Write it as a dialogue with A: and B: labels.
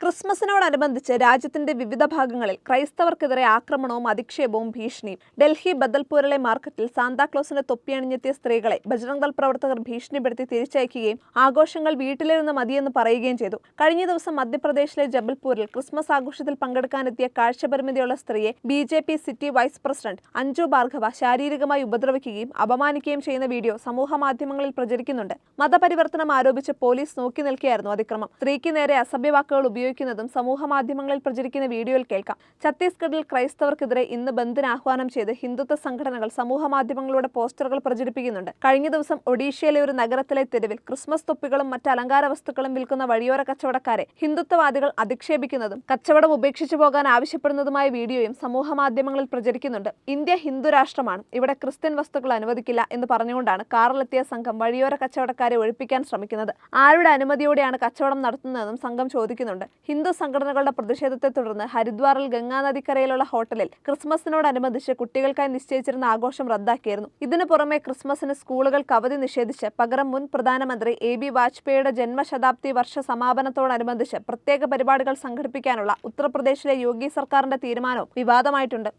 A: ക്രിസ്മസിനോടനുബന്ധിച്ച് രാജ്യത്തിന്റെ വിവിധ ഭാഗങ്ങളിൽ ക്രൈസ്തവർക്കെതിരെ ആക്രമണവും അധിക്ഷേപവും ഭീഷണിയും. ഡൽഹി ബദൽപൂരിലെ മാർക്കറ്റിൽ സാന്താക്ലോസിന്റെ തൊപ്പിയണിഞ്ഞെത്തിയ സ്ത്രീകളെ ബജ്രംഗ് ദൾ പ്രവർത്തകർ ഭീഷണിപ്പെടുത്തി തിരിച്ചയക്കുകയും ആഘോഷങ്ങൾ വീട്ടിലിരുന്ന് മതിയെന്ന് പറയുകയും ചെയ്തു. കഴിഞ്ഞ ദിവസം മധ്യപ്രദേശിലെ ജബൽപൂരിൽ ക്രിസ്മസ് ആഘോഷത്തിൽ പങ്കെടുക്കാനെത്തിയ കാഴ്ചപരിമിതിയുള്ള സ്ത്രീയെ BJP city vice president Anju Bhargava ശാരീരികമായി ഉപദ്രവിക്കുകയും അപമാനിക്കുകയും ചെയ്യുന്ന വീഡിയോ സമൂഹമാധ്യമങ്ങളിൽ പ്രചരിക്കുന്നുണ്ട്. മതപരിവർത്തനം ആരോപിച്ച് പോലീസ് നോക്കി നിൽക്കുകയായിരുന്നു അതിക്രമം. സ്ത്രീക്ക് നേരെ അസഭ്യവാക്കുകൾ ഉപയോഗിക്കുന്നതും സമൂഹമാധ്യമങ്ങളിൽ പ്രചരിക്കുന്ന വീഡിയോയിൽ കേൾക്കാം. ഛത്തീസ്ഗഡിൽ ക്രൈസ്തവർക്കെതിരെ ഇന്ന് ബന്ദിന് ആഹ്വാനം ചെയ്ത് ഹിന്ദുത്വ സംഘടനകൾ സമൂഹമാധ്യമങ്ങളിലൂടെ പോസ്റ്ററുകൾ പ്രചരിപ്പിക്കുന്നുണ്ട്. കഴിഞ്ഞ ദിവസം ഒഡീഷയിലെ ഒരു നഗരത്തിലെ തെരുവിൽ ക്രിസ്മസ് തൊപ്പികളും മറ്റ് അലങ്കാര വസ്തുക്കളും വിൽക്കുന്ന വഴിയോര കച്ചവടക്കാരെ ഹിന്ദുത്വവാദികൾ അധിക്ഷേപിക്കുന്നതും കച്ചവടം ഉപേക്ഷിച്ചു പോകാൻ ആവശ്യപ്പെടുന്നതുമായ വീഡിയോയും സമൂഹമാധ്യമങ്ങളിൽ പ്രചരിക്കുന്നുണ്ട്. ഇന്ത്യ ഹിന്ദു രാഷ്ട്രമാണ്, ഇവിടെ ക്രിസ്ത്യൻ വസ്തുക്കൾ അനുവദിക്കില്ല എന്ന് പറഞ്ഞുകൊണ്ടാണ് കാറിലെത്തിയ സംഘം വഴിയോര കച്ചവടക്കാരെ ഒഴിപ്പിക്കാൻ ശ്രമിക്കുന്നത്. ആരുടെ അനുമതിയോടെയാണ് കച്ചവടം നടത്തുന്നതെന്നും സംഘം ചോദിക്കുന്നുണ്ട്. ഹിന്ദു സംഘടനകളുടെ പ്രതിഷേധത്തെ തുടർന്ന് ഹരിദ്വാറിൽ ഗംഗാനദിക്കരയിലുള്ള ഹോട്ടലിൽ ക്രിസ്മസിനോടനുബന്ധിച്ച് കുട്ടികൾക്കായി നിശ്ചയിച്ചിരുന്ന ആഘോഷം റദ്ദാക്കിയിരുന്നു. ഇതിനു പുറമെ ക്രിസ്മസിന് സ്കൂളുകൾക്ക് അവധി നിഷേധിച്ച് പകരം മുൻ പ്രധാനമന്ത്രി AB വാജ്പേയിയുടെ ജന്മശതാബ്ദി വർഷ സമാപനത്തോടനുബന്ധിച്ച് പ്രത്യേക പരിപാടികൾ സംഘടിപ്പിക്കാനുള്ള ഉത്തർപ്രദേശിലെ യോഗി സർക്കാരിന്റെ തീരുമാനവും വിവാദമായിട്ടുണ്ട്.